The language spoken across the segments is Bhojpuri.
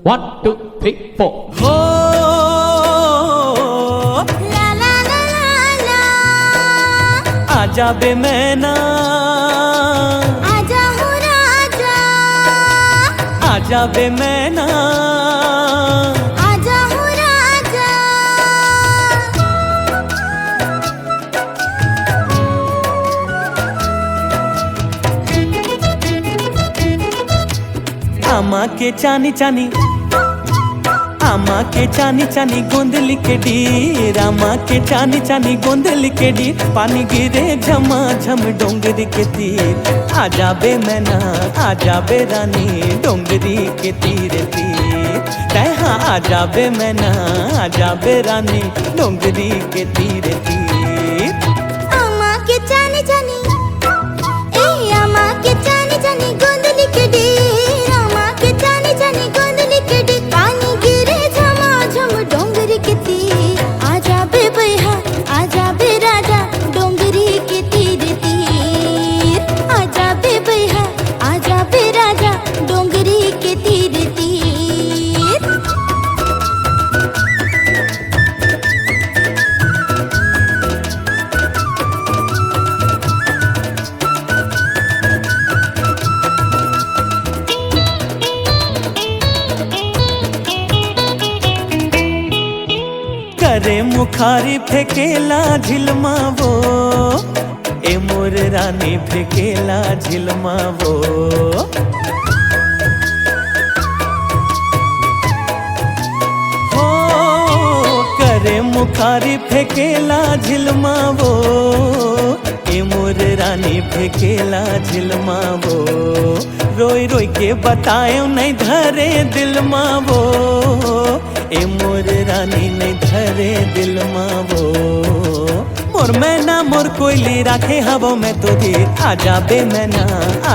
1 2 3 4 हो ला ला ला ला ला आजा बे मैना आजा हो राजा आजा बे मैना आजा हो राजा आमा के चानी चानी आमा के चानी चानी गोंदली के डीर आमा के चानी चानी गोंदली के डीर पानी गिरे झमा झम डोंगरी के तीर आजा बे मैना आजा बे रानी डोंगरी के तीर तीर तैहा आजा बे मैना आजा बे रानी डोंगरी के तीर तीर अम्मा के चानी चानी ए अम्मा के चानी चानी गोंदली के डीर अम्मा के चानी चानी गोंदली के डीर पानी गिरे झमा झम डोंगरी के तीर आजा बे भैया आजा बे राजा डोंगरी के तीर तीर आजा बे भैया आजा बे राजा डोंगरी के तीर तीर करे मुखारी फेकेला झिलमा वो ए मोर रानी फेकेला झिलमा वो हो करे मुखारी फेकेला झिलमा वो ए मोर रानी फेकेला झिलमा वो रोई रोई के बताए नहीं धरे दिल मावो ए मोर रानी नहीं धरे दिल मावो मोर मैना मोर कोयली राखे हवो में तो धीर आजा बे मैना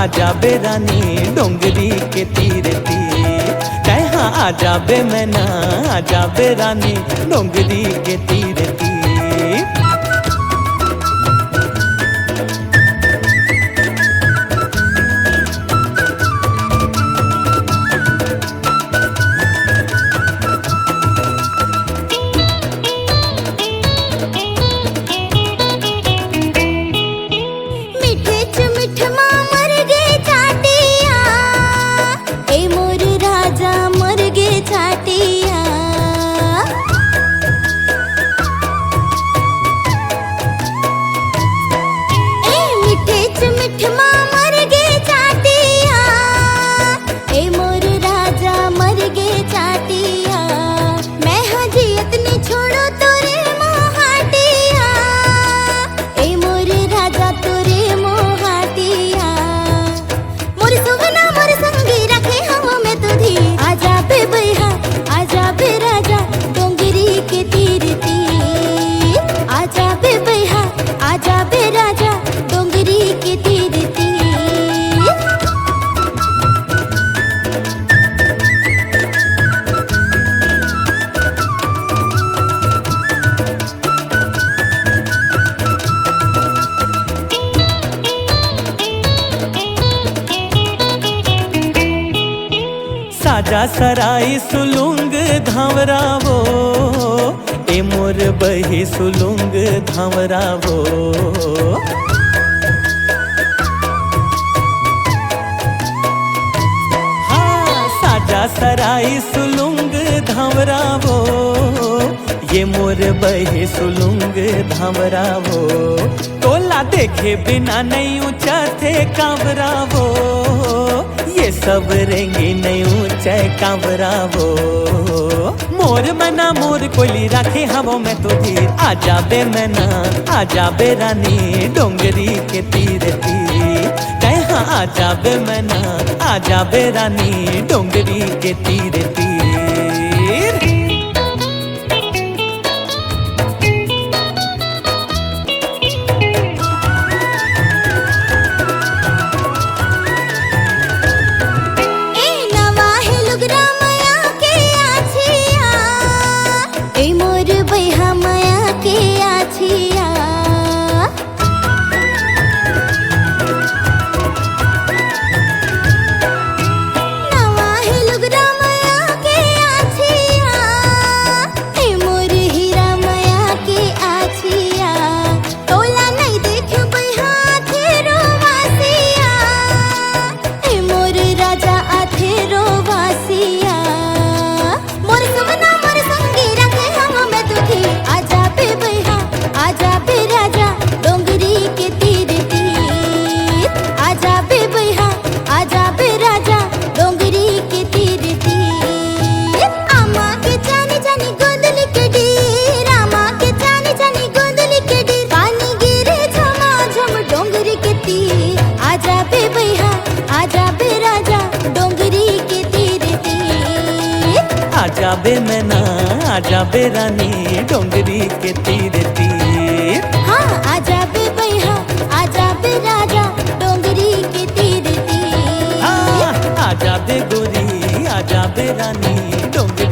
आजा बे रानी डोंगरी के तीर तीर कहा आजा बे मैना आजा बे रानी डोंगरी के तीर तीर साजा सराई सुलुंग धावरावो ए मोर बही सुलुंग धावरावो हाँ साजा सराई सुलुंग धावरावो ये मोर बही सुलुंग धावरावो तोला देखे बिना नहीं ऊंचा थे कांवरावो ये सब रेंगे नहीं ऊंचे कांवरावो मोर मना मोर कोयली राखे हवों में तो धीर आजा बे मैना आजा बे रानी डोंगरी के तीर तीर कहा आजा बे मैना आजा बे रानी डोंगरी के तीर तीर नवा है लुगरा माया आजा बे मैना आजा बे रानी डोंगरी के तीर तीर। हाँ आजा बे भैया आजा बे राजा डोंगरी के तीर तीर। हाँ आजा बे गोरी आजा बे रानी डोंगरी